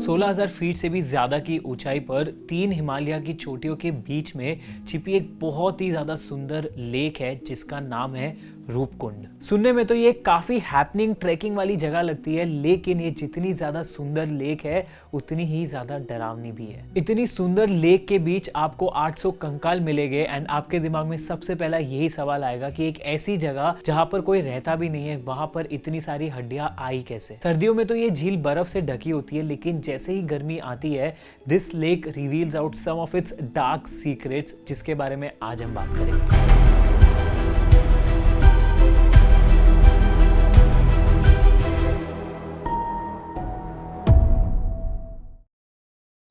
16,000 feet से भी ज्यादा की ऊंचाई पर 3 हिमालय की चोटियों के बीच में छिपी एक बहुत ही ज्यादा सुंदर लेक है जिसका नाम है रूपकुंड। सुनने में तो ये काफी हैपनिंग ट्रैकिंग वाली जगह लगती है, लेकिन ये जितनी ज्यादा सुंदर लेक है उतनी ही ज्यादा डरावनी भी है। इतनी सुंदर लेक के बीच आपको 800 कंकाल मिलेंगे एंड आपके दिमाग में सबसे पहला यही सवाल आएगा कि एक ऐसी जगह जहां पर कोई रहता भी नहीं है, वहां पर इतनी सारी हड्डियां आई कैसे। सर्दियों में तो ये झील बर्फ से ढकी होती है, लेकिन जैसे ही गर्मी आती है this lake reveals out some of its dark secrets, जिसके बारे में आज हम बात करेंगे।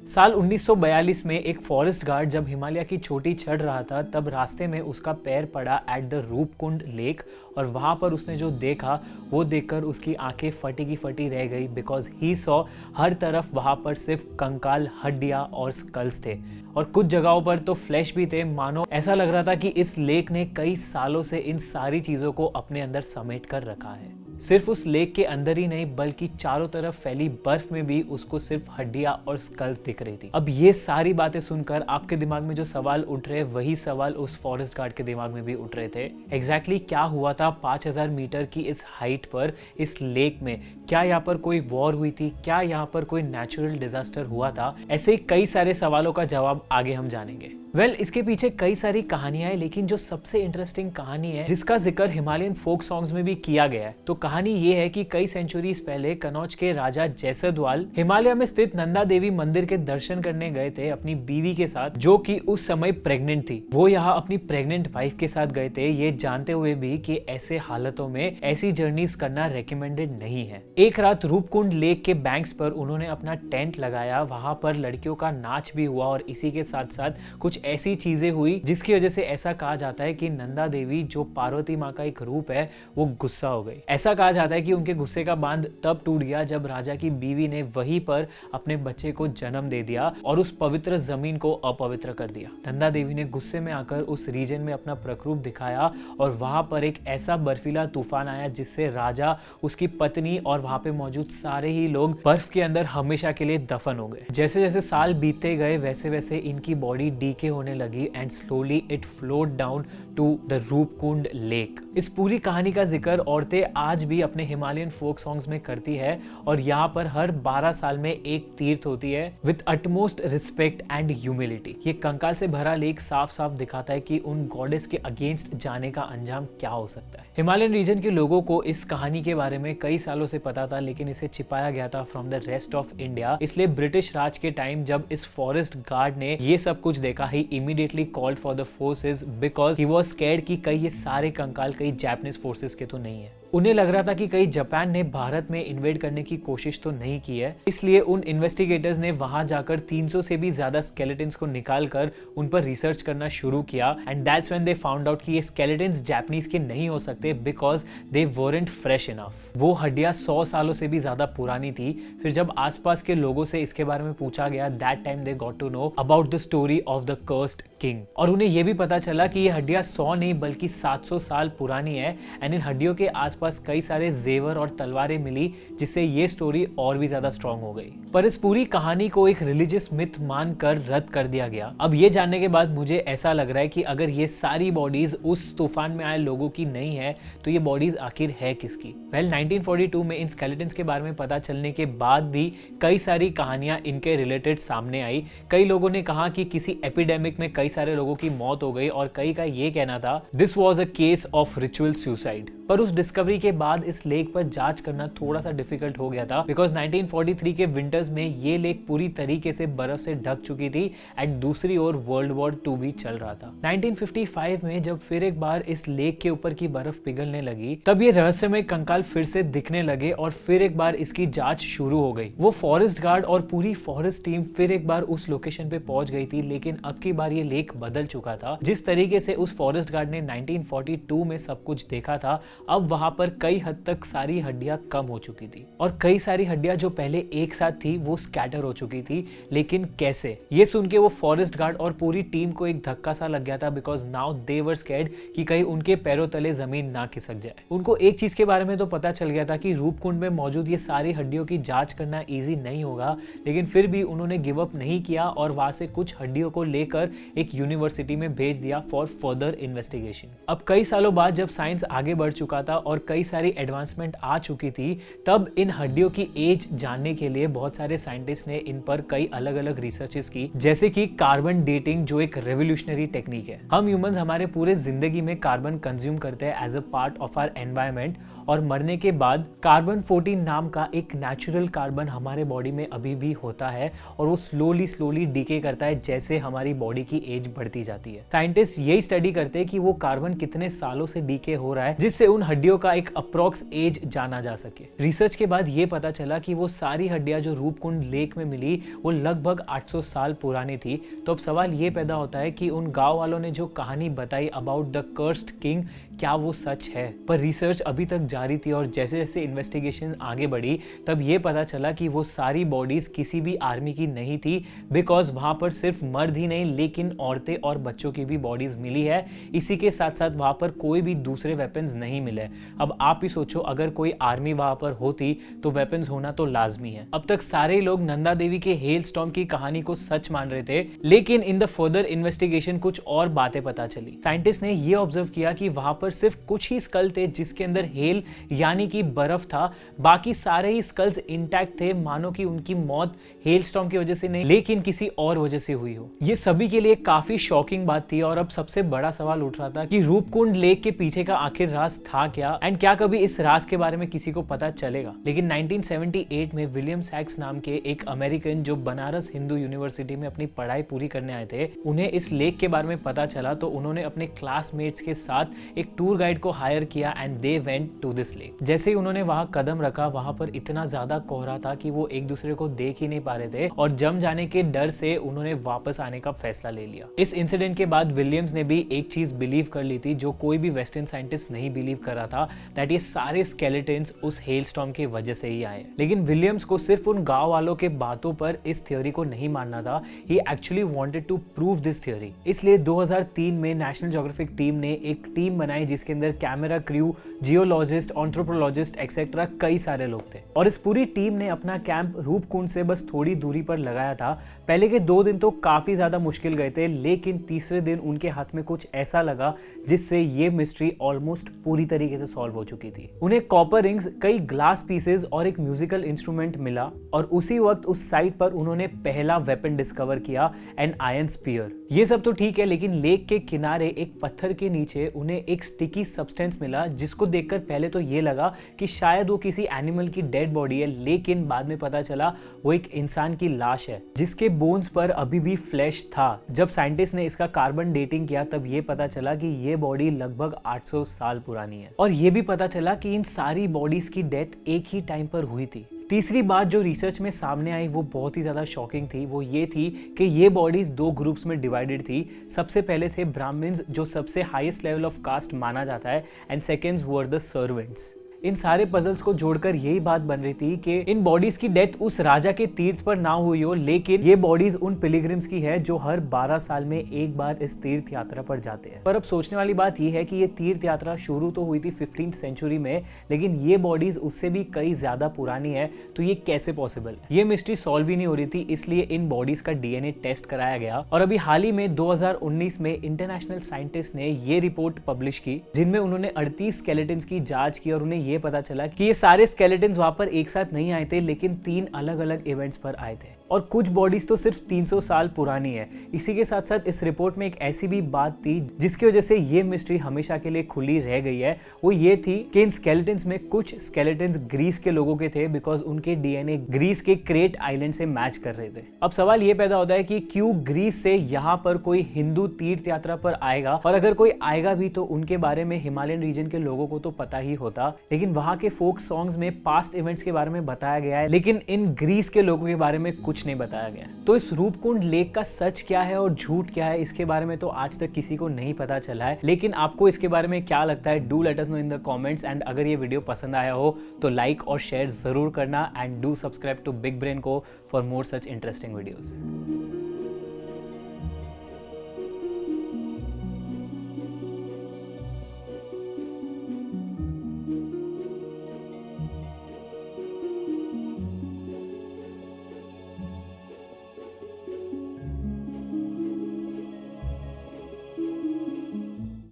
साल 1942 में एक फॉरेस्ट गार्ड जब हिमालय की चोटी चढ़ रहा था, तब रास्ते में उसका पैर पड़ा एट द रूपकुंड लेक और वहां पर उसने जो देखा वो देखकर उसकी आंखें फटी की फटी रह गई, बिकॉज ही सॉ हर तरफ वहां पर सिर्फ कंकाल, हड्डियां और स्कल्स थे और कुछ जगहों पर तो फ्लैश भी थे। मानो ऐसा लग रहा था कि इस लेक ने कई सालों से इन सारी चीजों को अपने अंदर समेट कर रखा है। सिर्फ उस लेक के अंदर ही नहीं बल्कि चारों तरफ फैली बर्फ में भी उसको सिर्फ हड्डियां और स्कल्स दिख रही थी। अब ये सारी बातें सुनकर आपके दिमाग में जो सवाल उठ रहे, वही सवाल उस फॉरेस्ट गार्ड के दिमाग में भी उठ रहे थे। एग्जैक्टली क्या हुआ था 5000 मीटर की इस हाइट पर इस लेक में? क्या यहाँ पर कोई वॉर हुई थी? क्या यहाँ पर कोई नेचुरल डिजास्टर हुआ था? ऐसे ही कई सारे सवालों का जवाब आगे हम जानेंगे। इसके पीछे कई सारी कहानियां हैं, लेकिन जो सबसे इंटरेस्टिंग कहानी है जिसका जिक्र हिमालयन फोक सॉन्ग्स में भी किया गया है, तो कहानी ये है कि कई सेंचुरीज पहले कनौज के राजा जैसदवाल हिमालय में स्थित नंदा देवी मंदिर के दर्शन करने गए थे अपनी बीवी के साथ, जो कि उस समय प्रेग्नेंट थी। वो यहाँ अपनी प्रेग्नेंट वाइफ के साथ गए थे, ये जानते हुए भी कि ऐसे हालातों में ऐसी जर्नीज करना रेकमेंडेड नहीं है। एक रात रूपकुंड लेक के बैंक्स पर उन्होंने अपना टेंट लगाया, वहां पर लड़कियों का नाच भी हुआ और इसी के साथ साथ कुछ ऐसी चीजें हुई जिसकी वजह से ऐसा कहा जाता है कि नंदा देवी, जो पार्वती माँ का एक रूप है, वो गुस्सा हो गई। ऐसा कहा जाता है कि उनके गुस्से का बांध तब टूट गया जब राजा की बीवी ने वहीं पर अपने बच्चे को जन्म दे दिया और उस पवित्र जमीन को अपवित्र कर दिया। नंदा देवी ने गुस्से में आकर उस रीजन में अपना प्रकोप दिखाया और वहां पर एक ऐसा बर्फीला तूफान आया जिससे राजा, उसकी पत्नी और वहां पे मौजूद सारे ही लोग बर्फ के अंदर हमेशा के लिए दफन हो गए। जैसे जैसे साल बीतते गए वैसे वैसे इनकी बॉडी डीके होने लगी and slowly it float down to the Roopkund lake. इस पूरी कहानी का जिक्र औरतें आज भी अपने हिमालयन फोक सॉन्ग्स में करती है और यहाँ पर हर 12 साल में एक तीर्थ होती है with utmost respect and humility. ये कंकाल से भरा लेक साफ साफ दिखाता है कि उन गॉडेस के अगेंस्ट जाने का अंजाम क्या हो सकता है। हिमालयन रीजन के लोगों को इस कहानी के बारे में कई सालों से पता था, लेकिन इसे छिपाया गया था from the rest of India. इसलिए ब्रिटिश राज के टाइम जब इस फॉरेस्ट गार्ड ने ये सब कुछ देखा, he immediately called for the forces because he was scared कि कहीं ये सारे कंकाल कहीं जापानीज फोर्सेस के तो नहीं है। उन्हें लग रहा था कि कहीं जापान ने भारत में इन्वेड करने की कोशिश तो नहीं की है, इसलिए उन इन्वेस्टिगेटर्स ने वहां जाकर 300 से भी ज्यादा स्केलेटन्स को निकालकर उन पर रिसर्च करना शुरू किया and that's when they found out कि ये स्केलेटन्स जापानीज के नहीं हो सकते because they weren't fresh enough. वो हड्डियां 100 सालों से भी ज्यादा पुरानी थी। फिर जब आसपास के लोगों से इसके बारे में पूछा गया, that time they got to know about the story of the cursed king और उन्हें यह भी पता चला कि ये हड्डियां 100 नहीं बल्कि 700 साल पुरानी है एंड इन हड्डियों के आसपास कई सारे जेवर और तलवारें मिली, जिससे ये स्टोरी और भी ज्यादा स्ट्रॉन्ग हो गई। पर इस पूरी कहानी को एक रिलीजियस मिथ मानकर रद्द कर दिया गया। अब ये जानने के बाद मुझे ऐसा लग रहा है कि अगर ये सारी बॉडीज उस तूफान में आए लोगों की नहीं है तो ये बॉडीज आखिर है किसकी? 1942 में इन स्केलेटन्स के बारे में पता चलने के बाद भी कई सारी कहानियां इनके रिलेटेड सामने आई। कई लोगों ने कहा कि किसी एपिडेमिक में कई सारे लोगों की मौत हो गई और कई का ये कहना था this was a case of ritual suicide. पर उस डिस्कवरी के बाद इस लेक पर जांच करना थोड़ा सा डिफिकल्ट हो गया था बिकॉज 1943 के विंटर्स में ये लेक पूरी तरीके से बर्फ से ढक चुकी थी एंड दूसरी ओर वर्ल्ड वॉर 2 भी चल रहा था। 1955 में जब फिर एक बार इस लेक के ऊपर की बर्फ पिघलने लगी, तब ये रहस्यमय कंकाल फिर से दिखने लगे और फिर एक बार इसकी जांच शुरू हो गई। वो फॉरेस्ट गार्ड और पूरी फॉरेस्ट टीम फिर एक बार उस लोकेशन पे पहुंच गई थी, लेकिन अब की बार ये लेक लेक बदल चुका था। जिस तरीके से उस फॉरेस्ट गार्ड ने 1942 में सब कुछ देखा था, अब वहां पर कई हद तक सारी हड्डियां कम हो चुकी थी और कई सारी हड्डियां जो पहले एक साथ थी वो स्कैटर हो चुकी थी। लेकिन कैसे? ये सुन के वो फॉरेस्ट गार्ड और पूरी टीम को एक धक्का सा लग गया था, because now they were scared कि कहीं उनके पैरों तले जमीन ना खिसक जाए। उनको एक चीज के बारे में तो पता चल गया था कि रूपकुंड में मौजूद ये सारी हड्डियों की जांच करना इजी नहीं होगा, लेकिन फिर भी उन्होंने गिव अप नहीं किया और वहां से कुछ हड्डियों को लेकर एक यूनिवर्सिटी में भेज दिया फॉर फर्दर इन्वेस्टिगेशन। अब कई सालों बाद जब साइंस आगे बढ़ चुका था और कई सारी एडवांसमेंट आ चुकी थी, तब इन हड्डियों की एज जानने के लिए बहुत सारे साइंटिस्ट ने इन पर कई अलग अलग रिसर्चेस की, जैसे कि कार्बन डेटिंग, जो एक रेवोल्यूशनरी टेक्निक है। हम ह्यूमंस हमारे पूरे जिंदगी में कार्बन कंज्यूम करते हैं as a part of our environment, और मरने के बाद कार्बन 14 नाम का एक नेचुरल कार्बन हमारे बॉडी में अभी भी होता है और वो स्लोली डीके करता है जैसे हमारी बॉडी की एज बढ़ती जाती है। साइंटिस्ट यही स्टडी करते हैं कि वो कार्बन कितने सालों से डीके हो रहा है, जिससे उन हड्डियों का एक अप्रॉक्स एज जाना जा सके। रिसर्च के बाद ये पता चला कि वो सारी हड्डियां जो रूपकुंड लेक में मिली वो लगभग 800 साल पुरानी थी। तो अब सवाल ये पैदा होता है कि उन गांव वालों ने जो कहानी बताई अबाउट द कर्स्ड किंग, क्या वो सच है? पर रिसर्च अभी तक जारी थी और जैसे जैसे इन्वेस्टिगेशन आगे बढ़ी तब ये पता चला कि वो सारी बॉडीज किसी भी आर्मी की नहीं थी, बिकॉज वहां पर सिर्फ मर्द ही नहीं लेकिन औरतें और बच्चों की भी बॉडीज मिली है। इसी के साथ साथ वहां पर कोई भी दूसरे वेपन्स नहीं मिले। अब आप ही सोचो, अगर कोई आर्मी वहां पर होती तो वेपन्स होना तो लाजमी है। अब तक सारे लोग नंदा देवी के हेल स्टॉर्म की कहानी को सच मान रहे थे, लेकिन इन द फर्दर इन्वेस्टिगेशन कुछ और बातें पता चली। साइंटिस्ट ने ये ऑब्जर्व किया कि वहां पर सिर्फ कुछ ही स्कल थे जिसके अंदर हेल यानी कि बर्फ था, बाकी सारे ही स्कल्स इंटैक्ट थे, मानो कि उनकी मौत हेलस्टॉर्म की वजह से नहीं लेकिन किसी और वजह से हुई हो। ये सभी के लिए काफी शॉकिंग बात थी और अब सबसे बड़ा सवाल उठ रहा था कि रूपकुंड लेक के पीछे का आखिर राज था क्या, एंड क्या कभी इस राज के बारे में किसी को पता चलेगा। लेकिन 1978 में विलियम सैक्स नाम के एक अमेरिकन जो बनारस हिंदू यूनिवर्सिटी में अपनी पढ़ाई पूरी करने आए थे, उन्हें इस लेक के बारे में पता चला तो उन्होंने अपने क्लासमेट्स के साथ एक टूर गाइड को हायर किया and they went to this lake. जैसे ही उन्होंने वहां कदम रखा, वहां पर इतना ज्यादा कोहरा था कि वो एक दूसरे को देख ही नहीं पा रहे थे और जम जाने के डर से उन्होंने वापस आने का फैसला ले लिया। इस इंसिडेंट के बाद विलियम्स ने भी एक चीज बिलीव कर ली थी जो कोई भी वेस्टर्न साइंटिस्ट नहीं बिलीव कर रहा था, दैट ये सारे स्केलेटन्स उस हेलस्टॉर्म की वजह से ही आए। लेकिन विलियम्स को सिर्फ उन गांव वालों के बातों पर इस थ्योरी को नहीं मानना था, he actually wanted to prove this theory. इसलिए 2003 में नेशनल ज्योग्राफिक टीम ने एक टीम बनाई जिसके अंदर camera crew, geologist, anthropologist etcetera कई सारे लोग थे और इस पूरी टीम ने अपना कैंप रूपकुंड से बस थोड़ी दूरी पर लगाया था। पहले के 2 दिन तो काफी ज्यादा मुश्किल गए थे, लेकिन तीसरे दिन उनके हाथ में कुछ ऐसा लगा जिससे ये मिस्ट्री ऑलमोस्ट पूरी तरीके से सॉल्व हो चुकी थी। उन्हें कॉपर रिंग्स, कई ग्लास पीसेस और एक म्यूजिकल इंस्ट्रूमेंट मिला और उसी वक्त उस साइट पर उन्होंने पहला वेपन डिस्कवर किया, एन आयरन स्पीयर। ये सब तो ठीक है, लेकिन लेक के किनारे एक पत्थर के नीचे उन्हें एक स्टिकी सब्सटेंस मिला जिसको देखकर पहले तो ये लगा कि शायद वो किसी एनिमल की डेड बॉडी है, लेकिन बाद में पता चला वो एक इंसान की लाश है जिसके बोन्स पर अभी भी फ्लैश था। जब साइंटिस्ट ने इसका कार्बन डेटिंग किया तब ये पता चला कि ये बॉडी लगभग 800 साल पुरानी है और ये भी पता चला कि इन सारी बॉडीज की डेथ एक ही टाइम पर हुई थी। तीसरी बात जो रिसर्च में सामने आई वो बहुत ही ज्यादा शॉकिंग थी, वो ये थी कि ये बॉडीज 2 ग्रुप्स में डिवाइडेड थी। सबसे पहले थे ब्राह्मण्स जो सबसे हाईएस्ट लेवल ऑफ कास्ट माना जाता है, and seconds were the servants. इन सारे पजल्स को जोड़कर यही बात बन रही थी कि इन बॉडीज की डेथ उस राजा के तीर्थ पर ना हुई हो, लेकिन ये बॉडीज उन पिलग्रिम्स की है जो हर 12 साल में एक बार इस तीर्थ यात्रा पर जाते हैं। पर अब सोचने वाली बात यह है कि ये तीर्थ यात्रा शुरू तो हुई थी 15th सेंचुरी में, लेकिन ये बॉडीज उससे भी कई ज्यादा पुरानी है, तो ये कैसे पॉसिबल है? ये मिस्ट्री सॉल्व ही नहीं हो रही थी, इसलिए इन बॉडीज का डीएनए टेस्ट कराया गया और अभी हाल ही में 2019 में इंटरनेशनल साइंटिस्ट ने ये रिपोर्ट पब्लिश की जिनमें उन्होंने 38 स्केलेटन्स की जांच की और उन्हें ये पता चला कि ये सारे स्केलेटन्स वहां पर एक साथ नहीं आए थे, लेकिन 3 अलग अलग इवेंट्स पर आए थे और कुछ बॉडीज तो सिर्फ 300 साल पुरानी है। इसी के साथ साथ इस रिपोर्ट में एक ऐसी भी बात थी जिसकी वजह से ये मिस्ट्री हमेशा के लिए खुली रह गई है, वो ये थी कि इन स्केलेटन्स में कुछ स्केलेटन्स ग्रीस के लोगों के थे बिकॉज उनके डीएनए ग्रीस के क्रेट आइलैंड से मैच कर रहे थे। अब सवाल ये पैदा होता है कि क्यों ग्रीस से यहाँ पर कोई हिंदू तीर्थ यात्रा पर आएगा, और अगर कोई आएगा भी तो उनके बारे में हिमालयन रीजन के लोगों को तो पता ही होता, लेकिन वहां के फोक सॉन्ग्स में पास्ट इवेंट्स के बारे में बताया गया है, लेकिन इन ग्रीस के लोगों के बारे में कुछ कुछ नहीं बताया गया। तो इस रूपकुंड लेक का सच क्या है और झूठ क्या है, इसके बारे में तो आज तक किसी को नहीं पता चला है। लेकिन आपको इसके बारे में क्या लगता है, do let us know in the comments. And अगर ये वीडियो पसंद आया हो तो लाइक और शेयर जरूर करना, and do subscribe to big brain को for more such interesting videos.